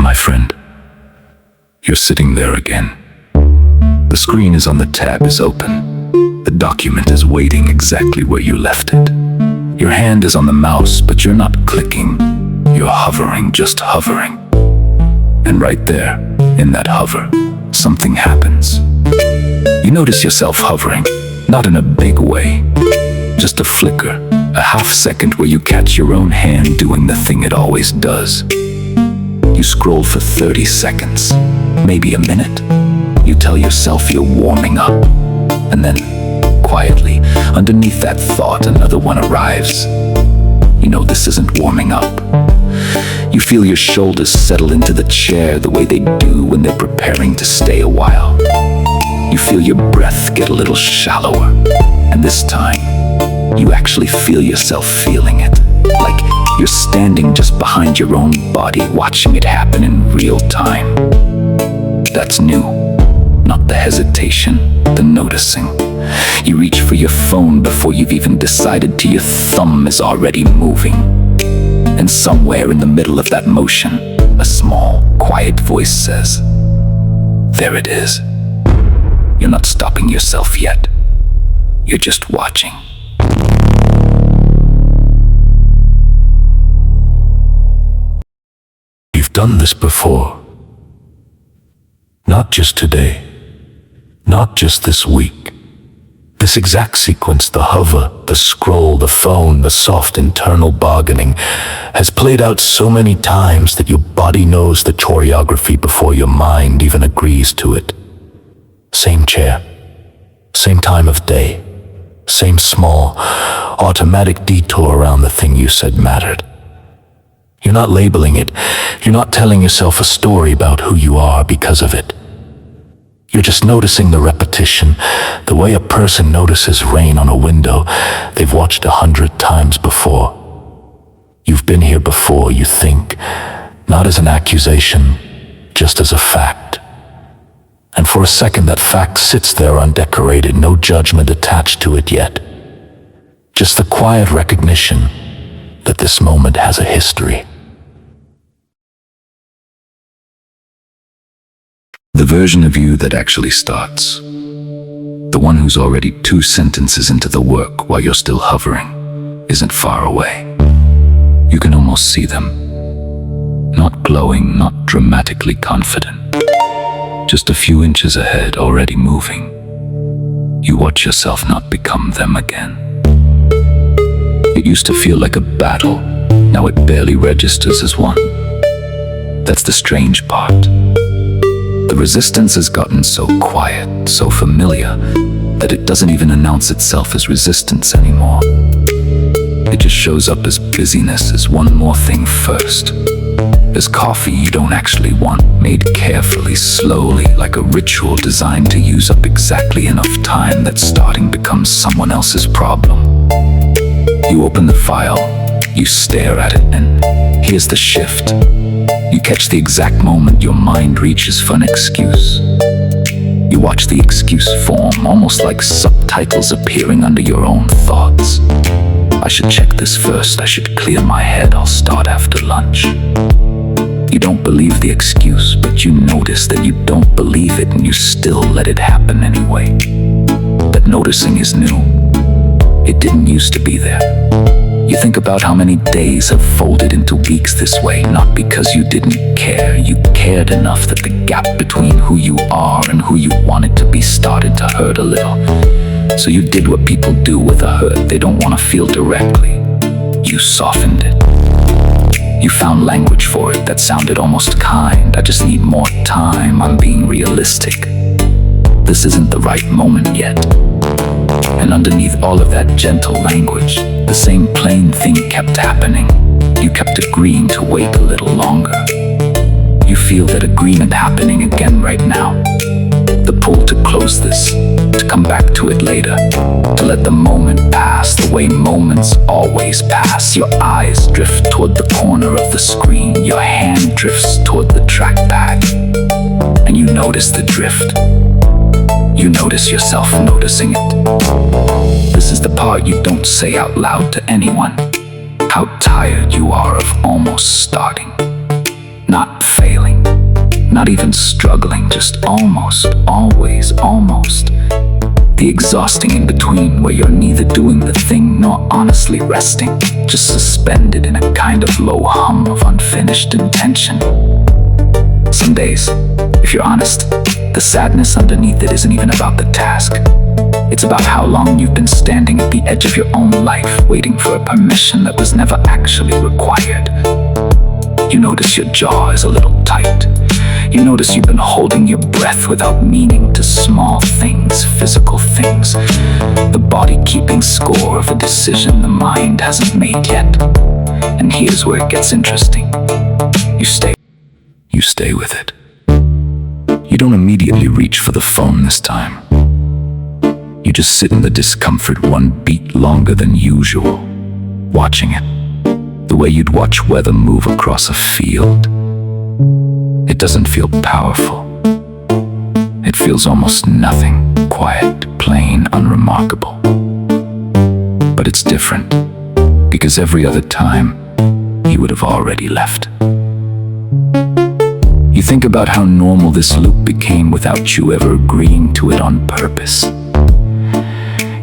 my friend. You're sitting there again. The screen is on, the tab is open. The document is waiting exactly where you left it. Your hand is on the mouse, but you're not clicking. You're hovering, just hovering. And right there, in that hover, something happens. You notice yourself hovering, not in a big way, just a flicker, a half second where you catch your own hand doing the thing it always does. You scroll for 30 seconds, maybe a minute. You tell yourself you're warming up, and then, quietly, underneath that thought, another one arrives. You know this isn't warming up. You feel your shoulders settle into the chair the way they do when they're preparing to stay a while. You feel your breath get a little shallower, and this time, you actually feel yourself feeling it. Like you're standing just behind your own body, watching it happen in real time. That's new. Not the hesitation, the noticing. You reach for your phone before you've even decided to. Your thumb is already moving. And somewhere in the middle of that motion, a small, quiet voice says, "There it is." You're not stopping yourself yet. You're just watching. You've done this before. Not just today. Not just this week. This exact sequence, the hover, the scroll, the phone, the soft internal bargaining, has played out so many times that your body knows the choreography before your mind even agrees to it. Same chair, same time of day, same small, automatic detour around the thing you said mattered. You're not labeling it. You're not telling yourself a story about who you are because of it. You're just noticing the repetition, the way a person notices rain on a window they've watched 100 times before. You've been here before, you think, not as an accusation, just as a fact. And for a second that fact sits there undecorated, no judgment attached to it yet. Just the quiet recognition that this moment has a history. The version of you that actually starts. The one who's already 2 sentences into the work while you're still hovering, isn't far away. You can almost see them. Not glowing, not dramatically confident. Just a few inches ahead, already moving. You watch yourself not become them again. It used to feel like a battle. Now it barely registers as one. That's the strange part. The resistance has gotten so quiet, so familiar, that it doesn't even announce itself as resistance anymore. It just shows up as busyness, as one more thing first. As coffee you don't actually want, made carefully, slowly, like a ritual designed to use up exactly enough time that starting becomes someone else's problem. You open the file, you stare at it, and here's the shift. You catch the exact moment your mind reaches for an excuse. You watch the excuse form, almost like subtitles appearing under your own thoughts. I should check this first, I should clear my head, I'll start after lunch. You don't believe the excuse, but you notice that you don't believe it and you still let it happen anyway. That noticing is new. It didn't used to be there. You think about how many days have folded into weeks this way, not because you didn't care. You cared enough that the gap between who you are and who you wanted to be started to hurt a little. So you did what people do with a hurt they don't want to feel directly. You softened it. You found language for it that sounded almost kind. I just need more time, I'm being realistic. This isn't the right moment yet. And underneath all of that gentle language, the same plain thing kept happening. You kept agreeing to wait a little longer. You feel that agreement happening again right now. The pull to close this, to come back to it later, to let the moment pass the way moments always pass. Your eyes drift toward the corner of the screen. Your hand drifts toward the trackpad. And you notice the drift. You notice yourself noticing it. This is the part you don't say out loud to anyone. How tired you are of almost starting, not failing. Not even struggling, just almost, always, almost. The exhausting in between where you're neither doing the thing nor honestly resting, just suspended in a kind of low hum of unfinished intention. Some days, if you're honest, the sadness underneath it isn't even about the task. It's about how long you've been standing at the edge of your own life, waiting for a permission that was never actually required. You notice your jaw is a little tight. You notice you've been holding your breath without meaning to small things, physical things. The body keeping score of a decision the mind hasn't made yet. And here's where it gets interesting. You stay with it. You don't immediately reach for the phone this time. You just sit in the discomfort one beat longer than usual, watching it, the way you'd watch weather move across a field. It doesn't feel powerful. It feels almost nothing, quiet, plain, unremarkable. But it's different, because every other time, you would have already left. You think about how normal this loop became without you ever agreeing to it on purpose.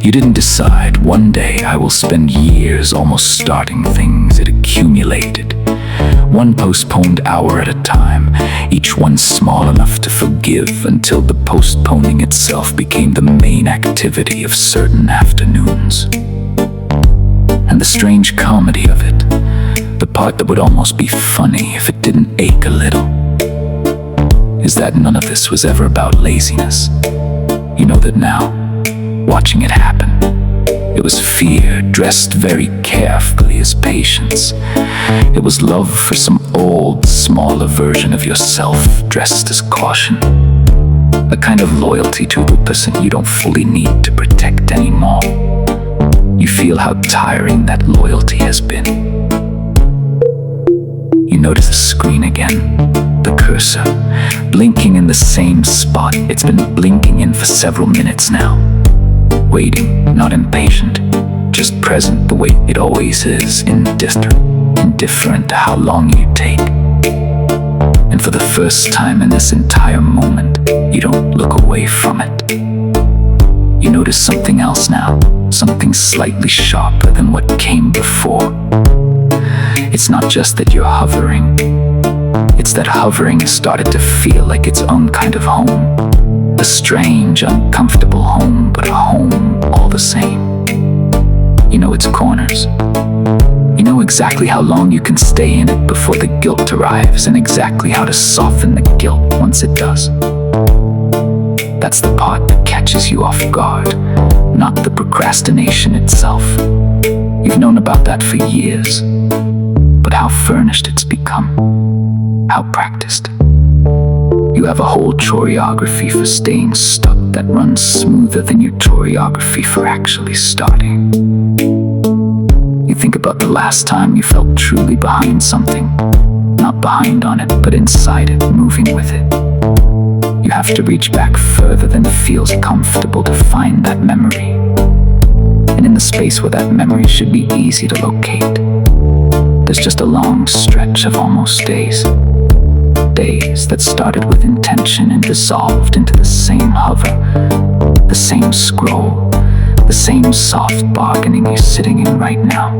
You didn't decide, one day I will spend years almost starting things. It accumulated. One postponed hour at a time, each one small enough to forgive, until the postponing itself became the main activity of certain afternoons. And the strange comedy of it, the part that would almost be funny if it didn't ache a little, is that none of this was ever about laziness. You know that now, watching it happen. It was fear dressed very carefully as patience. It was love for some old, smaller version of yourself dressed as caution. A kind of loyalty to the person you don't fully need to protect anymore. You feel how tiring that loyalty has been. You notice the screen again, the cursor, blinking in the same spot it's been blinking in for several minutes now. Waiting, not impatient, just present the way it always is, indifferent to how long you take. And for the first time in this entire moment, you don't look away from it. You notice something else now, something slightly sharper than what came before. It's not just that you're hovering, it's that hovering has started to feel like its own kind of home. A strange, uncomfortable home, but a home all the same. You know its corners. You know exactly how long you can stay in it before the guilt arrives, and exactly how to soften the guilt once it does. That's the part that catches you off guard, not the procrastination itself. You've known about that for years, but how furnished it's become, how practiced. You have a whole choreography for staying stuck that runs smoother than your choreography for actually starting. You think about the last time you felt truly behind something, not behind on it, but inside it, moving with it. You have to reach back further than feels comfortable to find that memory. And in the space where that memory should be easy to locate, there's just a long stretch of almost days. Days that started with intention and dissolved into the same hover, the same scroll, the same soft bargaining you're sitting in right now.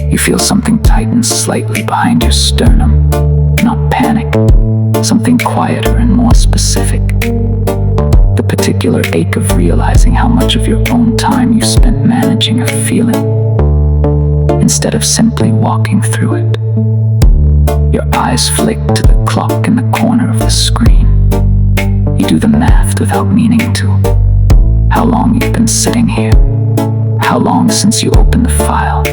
You feel something tighten slightly behind your sternum, not panic, something quieter and more specific. The particular ache of realizing how much of your own time you spent managing a feeling, instead of simply walking through it. Your eyes flick to the clock in the corner of the screen. You do the math without meaning to. How long you've been sitting here? How long since you opened the file?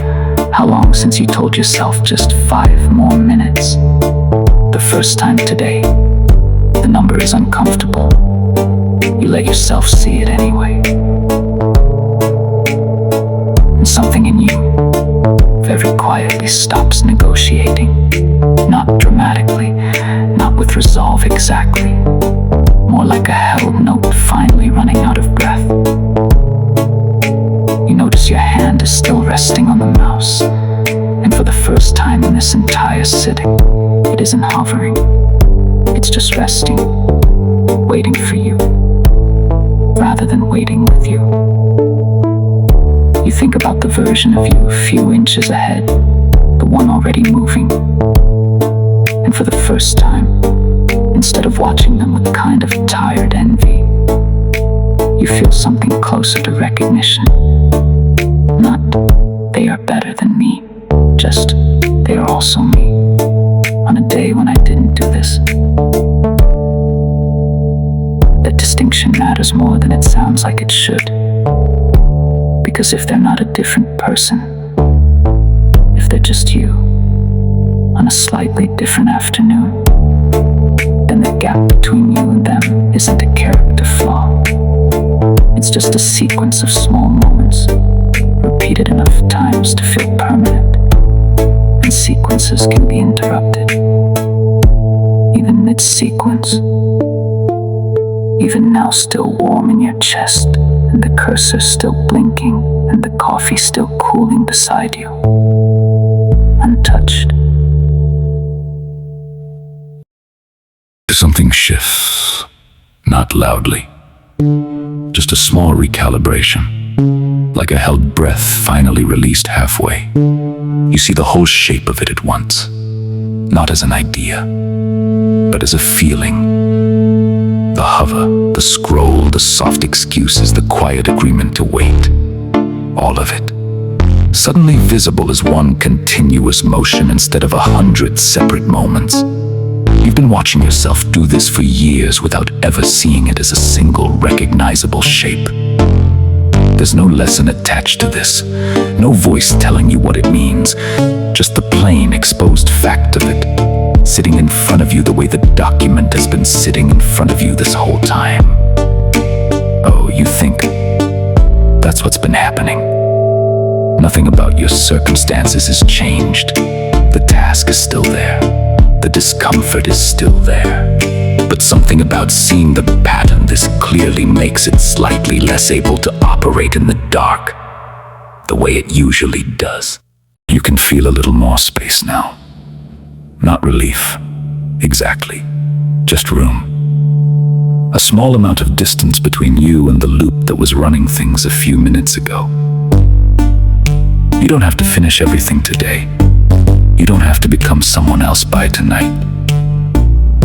How long since you told yourself just 5 more minutes? The first time today. The number is uncomfortable. You let yourself see it anyway. And something in you very quietly stops negotiating. Not dramatically, not with resolve exactly. More like a held note finally running out of breath. You notice your hand is still resting on the mouse, and for the first time in this entire sitting, it isn't hovering. was just resting, waiting for you, rather than waiting with you. You think about the version of you a few inches ahead, the one already moving. And for the first time, instead of watching them with a kind of tired envy, you feel something closer to recognition. Not, they are better than me, just, they are also me, on a day when I didn't do this. That distinction matters more than it sounds like it should. Because if they're not a different person, if they're just you, on a slightly different afternoon, then the gap between you and them isn't a character flaw. It's just a sequence of small moments, repeated enough times to feel permanent. And sequences can be interrupted, even mid-sequence. Even now still warm in your chest, and the cursor still blinking, and the coffee still cooling beside you, untouched. Something shifts, not loudly, just a small recalibration, like a held breath finally released halfway. You see the whole shape of it at once, not as an idea, but as a feeling. The hover, the scroll, the soft excuses, the quiet agreement to wait. All of it, suddenly visible as one continuous motion instead of 100 separate moments. You've been watching yourself do this for years without ever seeing it as a single recognizable shape. There's no lesson attached to this, no voice telling you what it means, just the plain exposed fact of it, sitting in front of you the way the document has been sitting in front of you this whole time. Oh, you think that's what's been happening? Nothing about your circumstances has changed. The task is still there. The discomfort is still there. But something about seeing the pattern this clearly makes it slightly less able to operate in the dark, the way it usually does. You can feel a little more space now. Not relief, exactly, just room. A small amount of distance between you and the loop that was running things a few minutes ago. You don't have to finish everything today. You don't have to become someone else by tonight.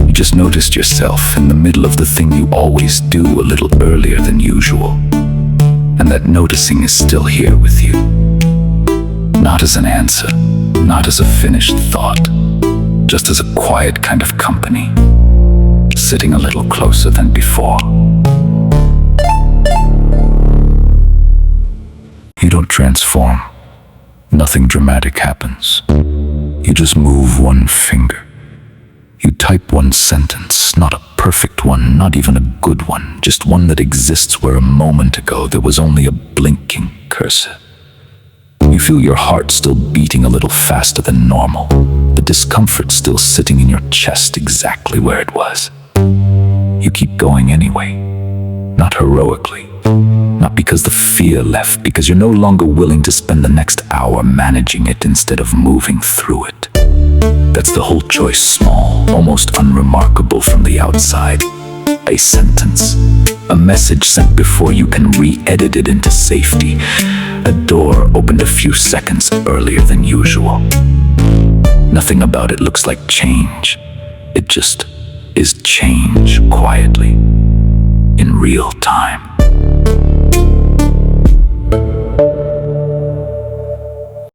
You just noticed yourself in the middle of the thing you always do a little earlier than usual. And that noticing is still here with you. Not as an answer, not as a finished thought, just as a quiet kind of company, sitting a little closer than before. You don't transform. Nothing dramatic happens. You just move one finger. You type one sentence, not a perfect one, not even a good one, just one that exists where a moment ago there was only a blinking cursor. You feel your heart still beating a little faster than normal, the discomfort still sitting in your chest exactly where it was. You keep going anyway, not heroically, not because the fear left, because you're no longer willing to spend the next hour managing it instead of moving through it. That's the whole choice, small, almost unremarkable from the outside. A sentence, a message sent before you can re-edit it into safety. A door opened a few seconds earlier than usual. Nothing about it looks like change. It just is change quietly, in real time.